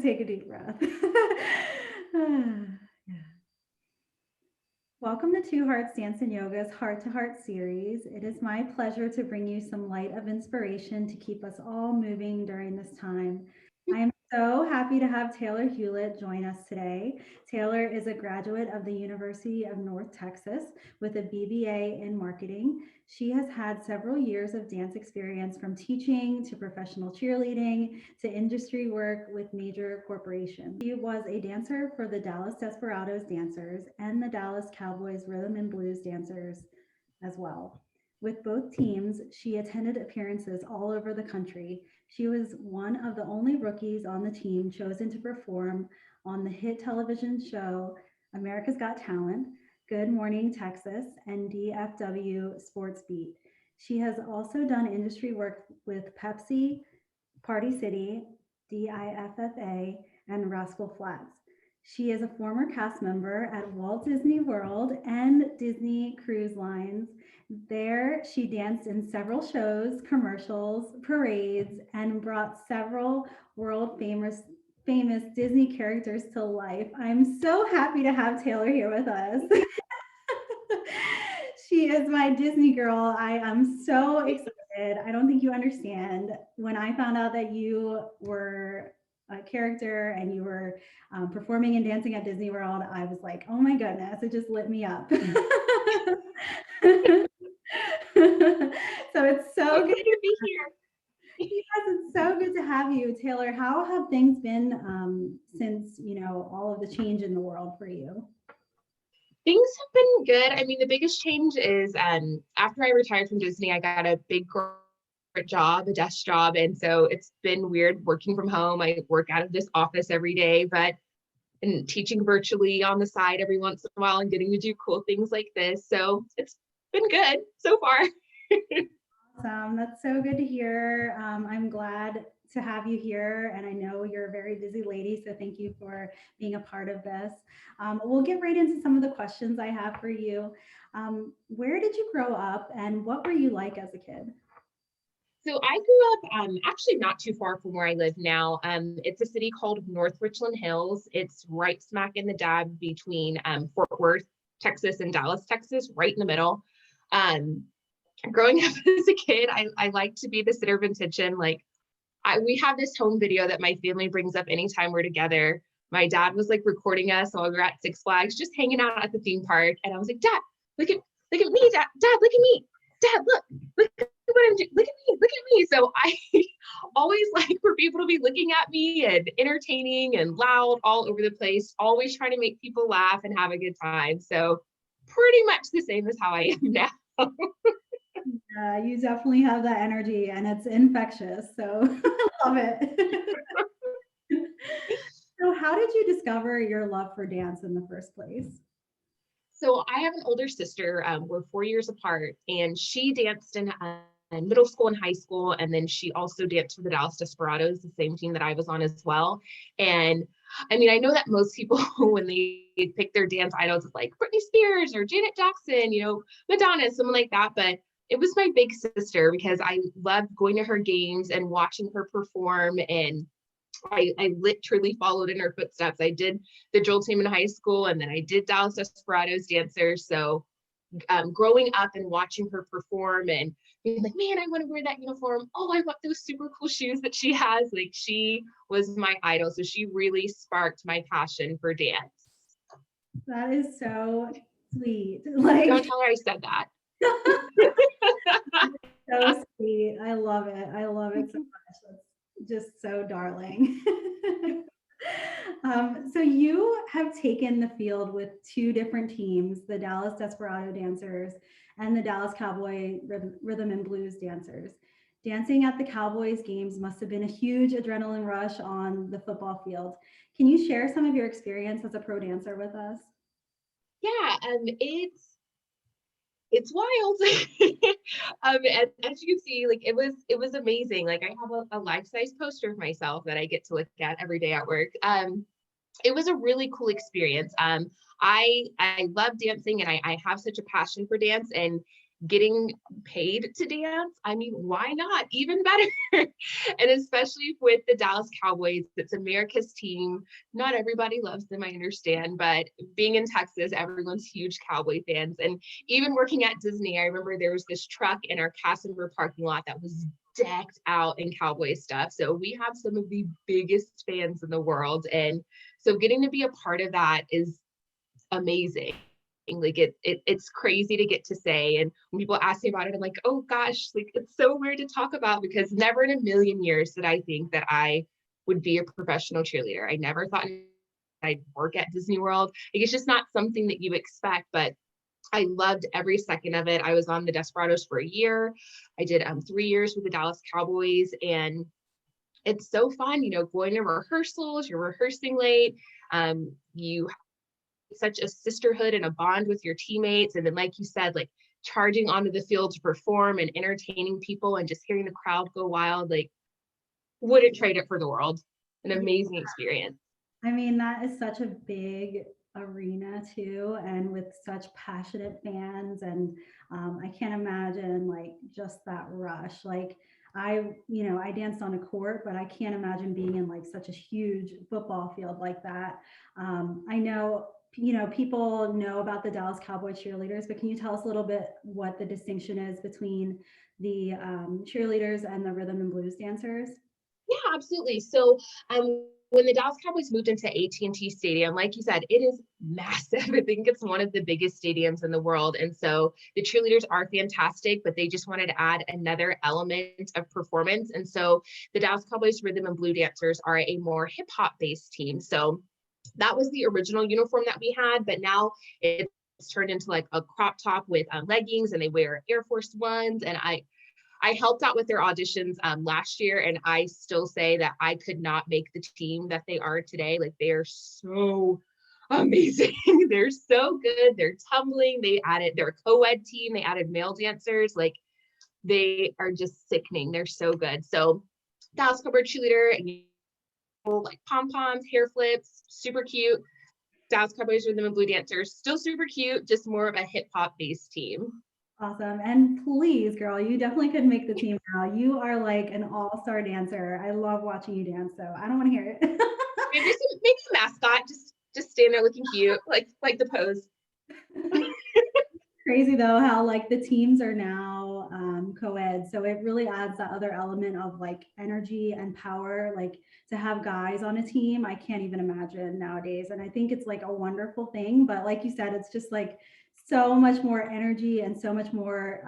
Take a deep breath. Yeah. Welcome to Two Hearts Dance and Yoga's Heart to Heart series. It is my pleasure to bring you some light of inspiration to keep us all moving during this time. I am so happy to have Taylor Hulitt join us today. Taylor is a graduate of the University of North Texas with a BBA in marketing. She has had several years of dance experience, from teaching to professional cheerleading to industry work with major corporations. She was a dancer for the Dallas Desperados dancers and the Dallas Cowboys rhythm and blues dancers as well. With both teams, she attended appearances all over the country. She was one of the only rookies on the team chosen to perform on the hit television show America's Got Talent, Good Morning Texas, and DFW Sports Beat. She has also done industry work with Pepsi, Party City, DIFFA, and Rascal Flatts. She is a former cast member at Walt Disney World and Disney Cruise Lines. There, she danced in several shows, commercials, parades, and brought several world famous Disney characters to life. I'm so happy to have Taylor here with us. She is my Disney girl. I am so excited. I don't think you understand. When I found out that you were a character and you were performing and dancing at Disney World, I was like, oh my goodness, it just lit me up. So it's so good to be here. Yes, it's so good to have you, Taylor. How have things been since, all of the change in the world for you? Things have been good. I mean, the biggest change is after I retired from Disney, I got a big corporate job, a desk job. And so it's been weird working from home. I work out of this office every day, but and teaching virtually on the side every once in a while and getting to do cool things like this. So it's been good so far. Awesome. That's so good to hear. I'm glad to have you here. And I know you're a very busy lady, so thank you for being a part of this. We'll get right into some of the questions I have for you. Where did you grow up and what were you like as a kid? So I grew up actually not too far from where I live now. It's a city called North Richland Hills. It's right smack in the dab between Fort Worth, Texas and Dallas, Texas, right in the middle. Growing up as a kid, I like to be the center of attention. We have this home video that my family brings up anytime we're together. My dad was like recording us while we were at Six Flags, just hanging out at the theme park. And I was like, Dad, look at me, Dad, look at me. Dad, look at what I'm doing. Look at me. So I always like for people to be looking at me and entertaining and loud all over the place, always trying to make people laugh and have a good time. So pretty much the same as how I am now. You definitely have that energy and it's infectious. So I love it. So how did you discover your love for dance in the first place? So I have an older sister. We're 4 years apart, and she danced in middle school and high school. And then she also danced for the Dallas Desperados, the same team that I was on as well. And I mean, I know that most people, when they pick their dance idols, it's like Britney Spears or Janet Jackson, Madonna, someone like that. But it was my big sister because I loved going to her games and watching her perform. And I literally followed in her footsteps. I did the drill team in high school, and then I did Dallas Desperados dancers. So growing up and watching her perform and being like, man, I want to wear that uniform. Oh, I want those super cool shoes that she has. Like, she was my idol. So she really sparked my passion for dance. That is so sweet. Don't tell her I said that. So sweet. I love it. I love it so much. That's just so darling. So you have taken the field with two different teams, the Dallas Desperado dancers and the Dallas Cowboy rhythm and blues dancers. Dancing at the Cowboys games must have been a huge adrenaline rush on the football field. Can you share some of your experience as a pro dancer with us? Yeah, it's wild. As you can see, like it was amazing. Like I have a life-size poster of myself that I get to look at every day at work. It was a really cool experience. I love dancing and I have such a passion for dance, and getting paid to dance, I mean, why not? Even better. And especially with the Dallas Cowboys, it's America's team. Not everybody loves them, I understand, but being in Texas, everyone's huge Cowboy fans. And even working at Disney, I remember there was this truck in our cast member parking lot that was decked out in Cowboy stuff. So we have some of the biggest fans in the world. And so getting to be a part of that is amazing. Like it's crazy to get to say. And when people ask me about it, I'm like, oh gosh, like it's so weird to talk about, because never in a million years did I think that I would be a professional cheerleader. I never thought I'd work at Disney World. Like, it's just not something that you expect, but I loved every second of it. I was on the Desperados for a year. I did 3 years with the Dallas Cowboys, and it's so fun, going to rehearsals, you're rehearsing late. You such a sisterhood and a bond with your teammates. And then, like you said, like charging onto the field to perform and entertaining people and just hearing the crowd go wild, like wouldn't trade it for the world. An amazing experience. I mean, that is such a big arena too, and with such passionate fans. And I can't imagine like just that rush. Like I danced on a court, but I can't imagine being in like such a huge football field like that. I know, people know about the Dallas Cowboy cheerleaders, but can you tell us a little bit what the distinction is between the cheerleaders and the rhythm and blues dancers? Yeah, absolutely. So when the Dallas Cowboys moved into AT&T Stadium, like you said, it is massive. I think it's one of the biggest stadiums in the world. And so the cheerleaders are fantastic, but they just wanted to add another element of performance. And so the Dallas Cowboys rhythm and blue dancers are a more hip hop based team. So that was the original uniform that we had, but now it's turned into like a crop top with leggings, and they wear Air Force Ones. And I helped out with their auditions last year, and I still say that I could not make the team that they are today. Like, they are so amazing. They're so good. They're tumbling. They're a co-ed team. They added male dancers. Like, they are just sickening. They're so good. So Dallas Cowboy cheerleader, like pom-poms, hair flips, super cute. Dallas Cowboys rhythm and blue dancers, still super cute, just more of a hip hop based team. Awesome. And please, girl, you definitely could make the team now. You are like an all-star dancer. I love watching you dance, so I don't want to hear it. Maybe a mascot, just stand there looking cute, like the pose. Crazy though how like the teams are now co-ed, so it really adds that other element of like energy and power. Like, to have guys on a team, I can't even imagine nowadays, and I think it's like a wonderful thing. But like you said, it's just like so much more energy and so much more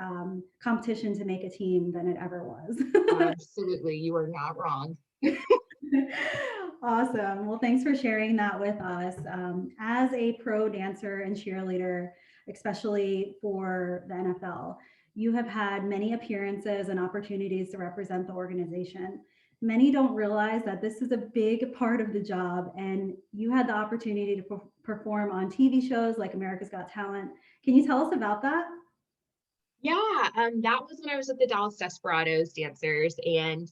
competition to make a team than it ever was. Absolutely, you are not wrong. Awesome. Well, thanks for sharing that with us. As a pro dancer and cheerleader, especially for the NFL, you have had many appearances and opportunities to represent the organization. Many don't realize that this is a big part of the job, and you had the opportunity to perform on TV shows like America's Got Talent. Can you tell us about that? Yeah, that was when I was with the Dallas Desperados dancers, and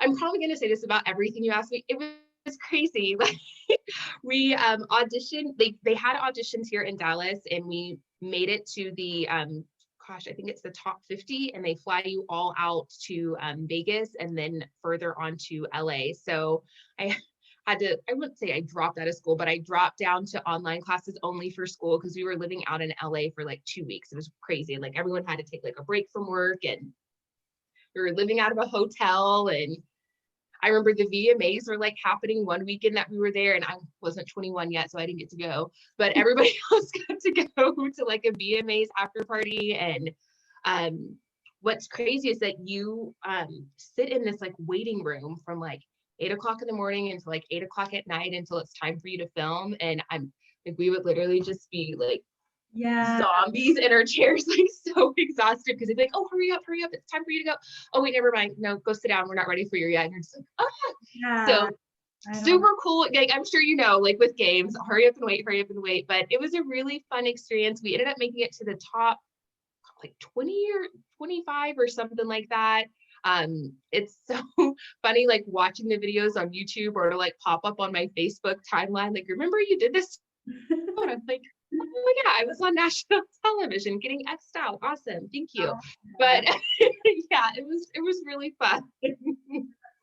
I'm probably going to say this about everything you asked me. It was crazy. Like, we auditioned. They had auditions here in Dallas, and we made it to the gosh, I think it's the top 50, and they fly you all out to Vegas and then further on to LA. So I I wouldn't say I dropped out of school, but I dropped down to online classes only for school, because we were living out in LA for like 2 weeks. It was crazy. And like, everyone had to take like a break from work, and we were living out of a hotel. And I remember the VMAs were like happening one weekend that we were there, and I wasn't 21 yet, so I didn't get to go, but everybody else got to go to like a VMAs after party. And what's crazy is that you sit in this like waiting room from like 8 o'clock in the morning until like 8 o'clock at night until it's time for you to film. And I'm like, we would literally just be like Yeah. zombies in our chairs, like so exhausted, because they'd be like, oh, hurry up, it's time for you to go. Oh wait, never mind, no, go sit down, we're not ready for you yet. And you're just like, ah. Yeah. So super cool. Like, I'm sure like with games, hurry up and wait. But it was a really fun experience. We ended up making it to the top like 20 or 25 or something like that. It's so funny, like watching the videos on YouTube or to like pop up on my Facebook timeline, like, remember you did this? And I'm like, oh my God, I was on national television getting X'd out. Awesome. Thank you. Oh, But yeah, it was really fun.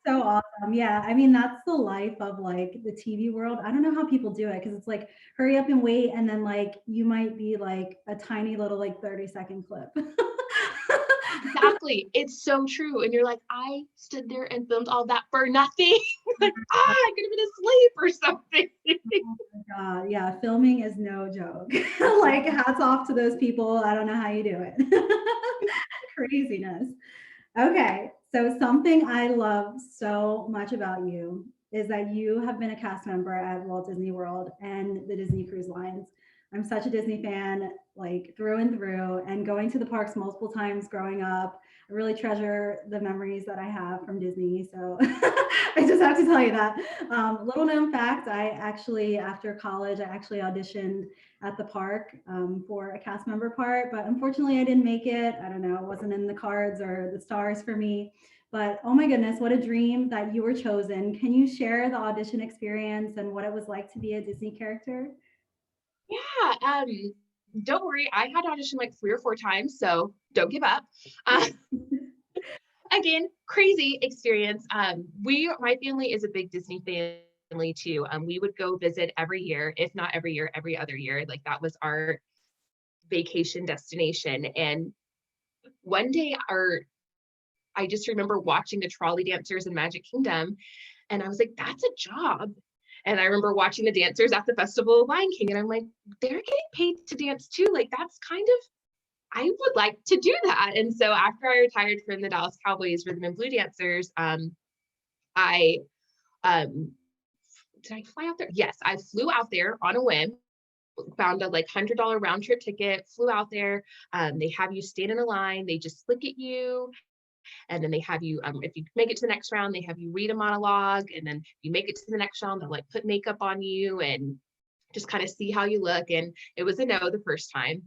so awesome. Yeah. I mean, that's the life of like the TV world. I don't know how people do it because it's like hurry up and wait. And then like you might be like a tiny little like 30-second clip. Exactly. It's so true. And you're like, I stood there and filmed all that for nothing. Like, I could have been asleep or something. Oh my God. Yeah. Filming is no joke. Like hats off to those people. I don't know how you do it. Craziness. Okay, so something I love so much about you is that you have been a cast member at Walt Disney World and the Disney Cruise Lines. I'm such a Disney fan, like through and through, and going to the parks multiple times growing up. I really treasure the memories that I have from Disney. So I just have to tell you that. Little known fact, I actually, after college, I actually auditioned at the park for a cast member part, but unfortunately I didn't make it. I don't know, it wasn't in the cards or the stars for me. But oh my goodness, what a dream that you were chosen. Can you share the audition experience and what it was like to be a Disney character? Yeah. Don't worry. I had auditioned like 3 or 4 times, so don't give up. Uh, Again, crazy experience. My family is a big Disney family too. We would go visit every year, if not every year, every other year. Like that was our vacation destination. And one day I just remember watching the trolley dancers in Magic Kingdom, and I was like, that's a job. And I remember watching the dancers at the Festival of Lion King, and I'm like, they're getting paid to dance too. Like that's kind of, I would like to do that. And so after I retired from the Dallas Cowboys rhythm and blue dancers, I um, did I fly out there? Yes, I flew out there on a whim, found a like $100 round trip ticket, flew out there. They have you stand in a line, they just look at you, and then they have you, if you make it to the next round, they have you read a monologue, and then you make it to the next round, they'll like put makeup on you and just kind of see how you look. And it was a no the first time.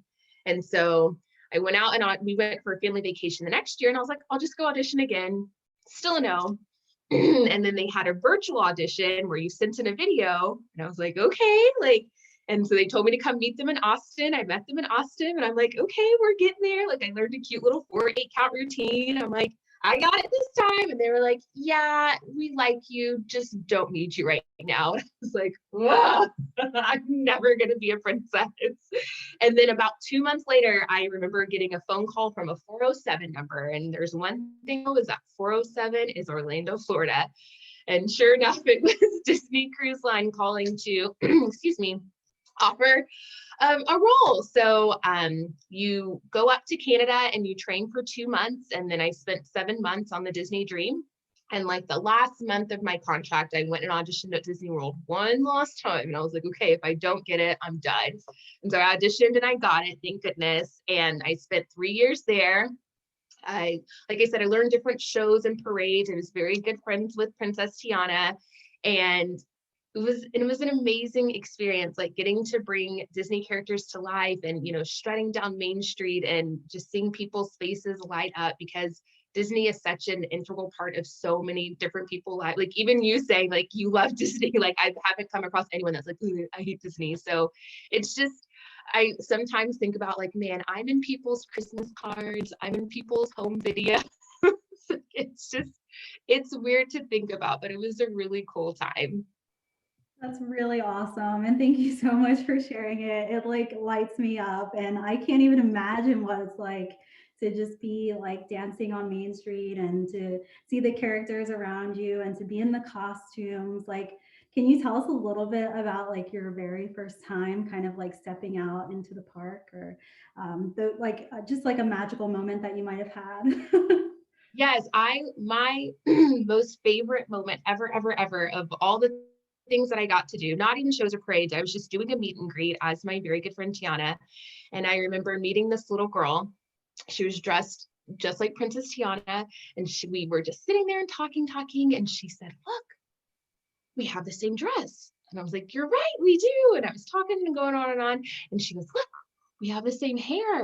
And so I went out and we went for a family vacation the next year, and I was like, I'll just go audition again. Still a no. And then they had a virtual audition where you sent in a video, and I was like, okay, like, and so they told me to come meet them in Austin. I met them in Austin, and I'm like, okay, we're getting there. Like I learned a cute little 4/8 count routine. I'm like, I got it this time. And they were like, yeah, we like you, just don't need you right now. And I was like, I'm never going to be a princess. And then about 2 months later, I remember getting a phone call from a 407 number. And there's one thing is that 407 is Orlando, Florida. And sure enough, it was Disney Cruise Line calling to, excuse me, offer a role. So you go up to Canada and you train for 2 months. And then I spent 7 months on the Disney Dream. And like the last month of my contract, I went and auditioned at Disney World one last time. And I was like, okay, if I don't get it, I'm done. And so I auditioned and I got it, thank goodness. And I spent 3 years there. Like I said, I learned different shows and parades. I was very good friends with Princess Tiana. And it was an amazing experience, like getting to bring Disney characters to life and, you know, strutting down Main Street and just seeing people's faces light up, because Disney is such an integral part of so many different people. Like even you saying like you love Disney, like I haven't come across anyone that's like, I hate Disney. So it's just, I sometimes think about like, man, I'm in people's Christmas cards, I'm in people's home videos. It's just, it's weird to think about, but it was a really cool time. That's really awesome. And thank you so much for sharing it. It like lights me up and I can't even imagine what it's like to just be like dancing on Main Street and to see the characters around you and to be in the costumes. Like, can you tell us a little bit about like your very first time kind of like stepping out into the park or just like a magical moment that you might have had? Yes, my most favorite moment ever of all the things that I got to do, not even shows or parades. I was just doing a meet and greet as my very good friend Tiana. And I remember meeting this little girl. She was dressed just like Princess Tiana. And we were just sitting there and talking. And she said, look, we have the same dress. And I was like, you're right, we do. And I was talking and going on and on. And she goes, look, we have the same hair.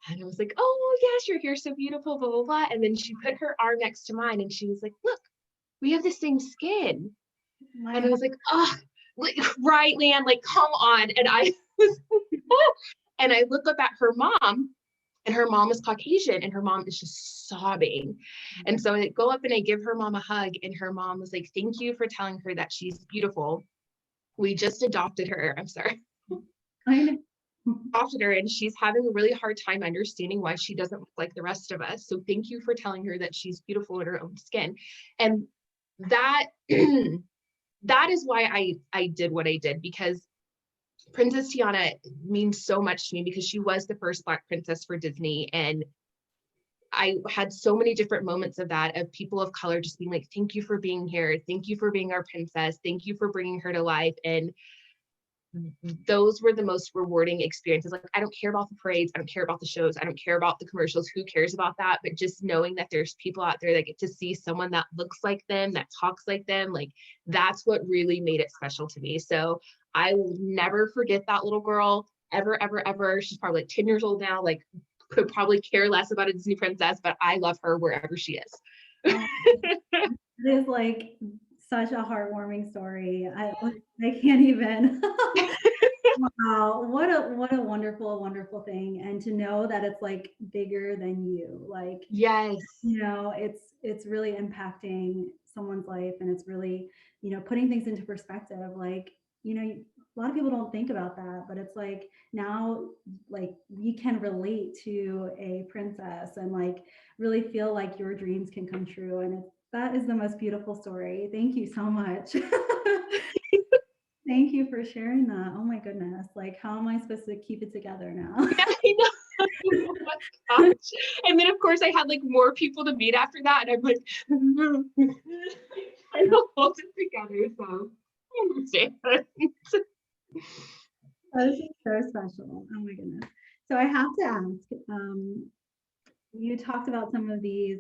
And I was like, oh, yes, your hair's so beautiful, blah, blah, blah. And then she put her arm next to mine and she was like, look, we have the same skin. My And I was like, oh, like, right, Lan, like, come on. And I was And I look up at her mom, and her mom is Caucasian, and her mom is just sobbing. And so I go up and I give her mom a hug, and her mom was like, thank you for telling her that she's beautiful. We just adopted her. I'm sorry. Kind Adopted her, and she's having a really hard time understanding why she doesn't look like the rest of us. So thank you for telling her that she's beautiful in her own skin. And that that is why I did what I did, because Princess Tiana means so much to me, because she was the first Black princess for Disney. And I had so many different moments of that, of people of color just being like, thank you for being here. Thank you for being our princess. Thank you for bringing her to life. And those were the most rewarding experiences. Like, I don't care about the parades. I don't care about the shows. I don't care about the commercials. Who cares about that? But just knowing that there's people out there that get to see someone that looks like them, that talks like them, like, that's what really made it special to me. So I will never forget that little girl, ever, ever, ever. She's probably like 10 years old now, like, could probably care less about a Disney princess, but I love her wherever she is. it is like such a heartwarming story. I can't even. Wow, what a wonderful, wonderful thing. And to know that it's like bigger than you. Like, Yes. it's really impacting someone's life, and it's really, putting things into perspective. Like, a lot of people don't think about that, but it's like now, like, we can relate to a princess and like really feel like your dreams can come true. And that is the most beautiful story. Thank you so much. Thank you for sharing that. Oh my goodness. Like, how am I supposed to keep it together now? I know. Oh my gosh. And then of course I had like more people to meet after that, and I'm like, I don't hold it together. So I understand. That is so special. Oh my goodness. So I have to ask, you talked about some of these,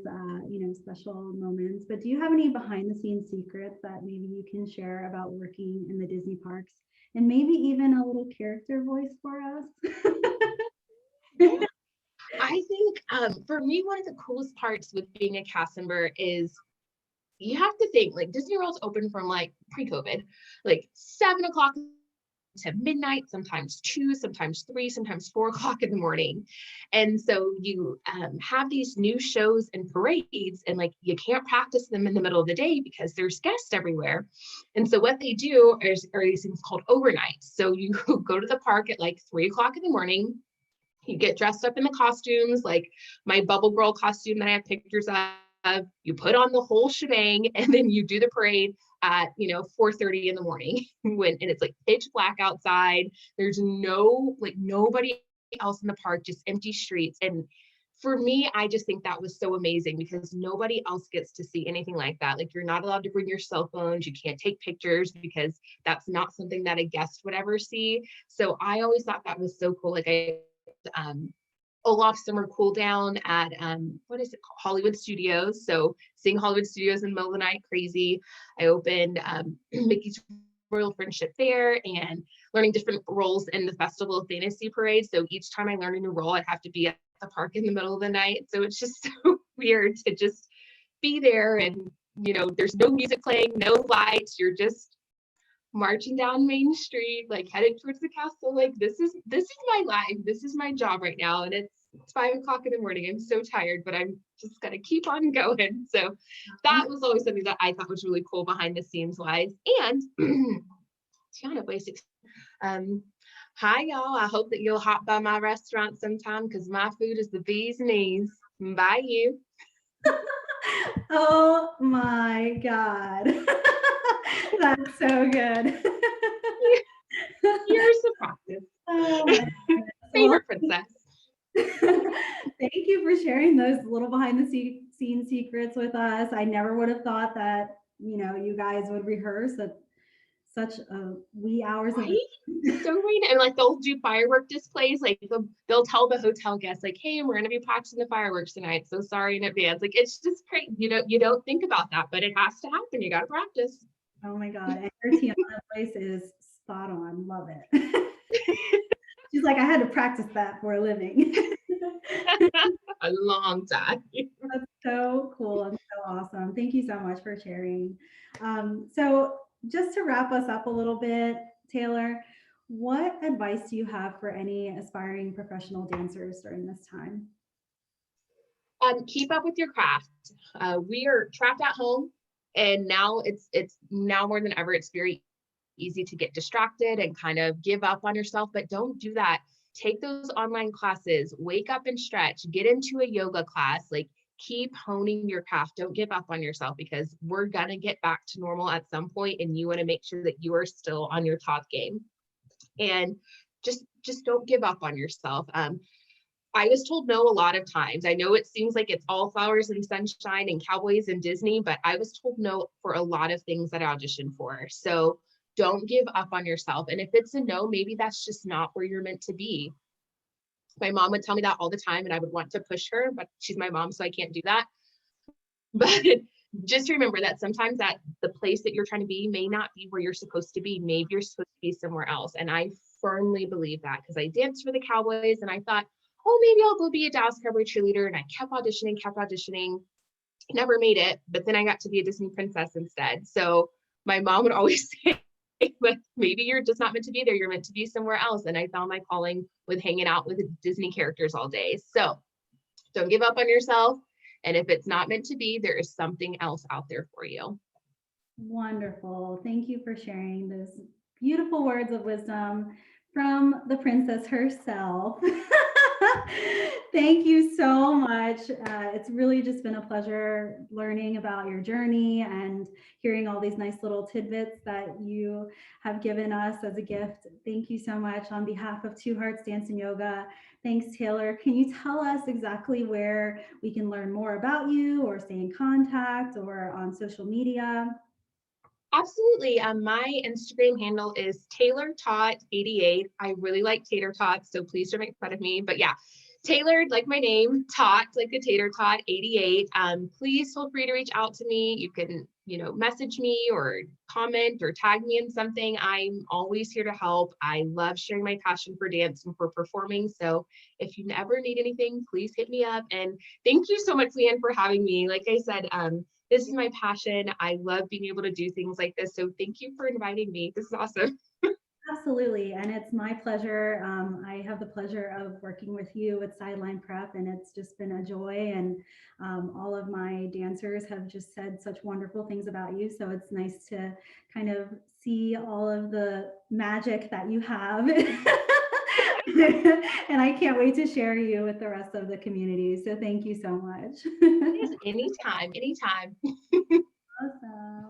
special moments, but do you have any behind the scenes secrets that maybe you can share about working in the Disney parks, and maybe even a little character voice for us? I think for me, one of the coolest parts with being a cast member is, you have to think, like, Disney World's open from like pre-COVID, like 7 o'clock to midnight, sometimes 2, sometimes 3, sometimes 4 o'clock in the morning. And so you have these new shows and parades, and like, you can't practice them in the middle of the day because there's guests everywhere. And so what they do are these things called overnights. So you go to the park at like 3 o'clock in the morning. You get dressed up in the costumes, like my Bubble Girl costume that I have pictures of. You put on the whole shebang, and then you do the parade at 4:30 in the morning and it's like pitch black outside. There's nobody else in the park, just empty streets. And for me, I just think that was so amazing, because nobody else gets to see anything like that. Like, you're not allowed to bring your cell phones. You can't take pictures, because that's not something that a guest would ever see. So I always thought that was so cool. Like, Olaf summer cool down at what is it called, Hollywood Studios. So seeing Hollywood Studios in the middle of the night, crazy. I opened Mickey's Royal Friendship there, and learning different roles in the Festival of Fantasy Parade. So each time I learned a new role, I'd have to be at the park in the middle of the night. So it's just so weird to just be there, and there's no music playing, no lights. You're just marching down Main Street, like headed towards the castle. Like, this is my life. This is my job right now. And it's 5 o'clock in the morning. I'm so tired, but I'm just gonna keep on going. So that was always something that I thought was really cool behind the scenes wise. And Tiana, basics. Hi y'all. I hope that you'll hop by my restaurant sometime, because my food is the bee's knees. Bye you. Oh my God. That's so good. Years of practice. Oh, favorite princess. Thank you for sharing those little behind the scenes secrets with us. I never would have thought that, you guys would rehearse at such wee hours of so great. And like, they'll do firework displays. Like, they'll tell the hotel guests, like, hey, we're going to be practicing the fireworks tonight, so sorry in advance. Like, it's just great. You don't think about that, but it has to happen. You got to practice. Oh my God. And her Tiana voice is spot on. Love it. She's like, I had to practice that for a living. A long time. That's so cool and so awesome. Thank you so much for sharing. So just to wrap us up a little bit, Taylor, What advice do you have for any aspiring professional dancers during this time? Keep up with your craft. We are trapped at home, and now it's now more than ever. It's very easy to get distracted and kind of give up on yourself, but don't do that. Take those online classes, wake up and stretch, get into a yoga class, like keep honing your craft. Don't give up on yourself because we're gonna get back to normal at some point, and you want to make sure that you are still on your top game. And just don't give up on yourself. I was told no a lot of times. I know it seems like it's all flowers and sunshine and cowboys and Disney, but I was told no for a lot of things that I auditioned for. So don't give up on yourself. And if it's a no, maybe that's just not where you're meant to be. My mom would tell me that all the time, and I would want to push her, but she's my mom, so I can't do that. But just remember that sometimes that the place that you're trying to be may not be where you're supposed to be. Maybe you're supposed to be somewhere else. And I firmly believe that because I danced for the Cowboys and I thought, oh, maybe I'll go be a Dallas Cowboy cheerleader. And I kept auditioning, never made it. But then I got to be a Disney princess instead. So my mom would always say, but maybe you're just not meant to be there. You're meant to be somewhere else. And I found my calling with hanging out with Disney characters all day. So don't give up on yourself. And if it's not meant to be, there is something else out there for you. Wonderful. Thank you for sharing those beautiful words of wisdom from the princess herself. Thank you so much. It's really just been a pleasure learning about your journey and hearing all these nice little tidbits that you have given us as a gift. Thank you so much on behalf of Two Hearts Dance and Yoga. Thanks, Taylor. Can you tell us exactly where we can learn more about you or stay in contact or on social media? Absolutely. My Instagram handle is Taylor Tot 88. I really like tater tots, so please don't make fun of me. But yeah, Taylor, like my name, Tot, like a tater tot 88. Please feel free to reach out to me. You can, message me or comment or tag me in something. I'm always here to help. I love sharing my passion for dance and for performing. So if you ever need anything, please hit me up. And thank you so much, Leanne, for having me. Like I said, this is my passion. I love being able to do things like this. So thank you for inviting me. This is awesome. Absolutely. And it's my pleasure. I have the pleasure of working with you with Sideline Prep, and it's just been a joy. And all of my dancers have just said such wonderful things about you. So it's nice to kind of see all of the magic that you have. And I can't wait to share you with the rest of the community. So thank you so much. Yes, anytime, anytime. Awesome.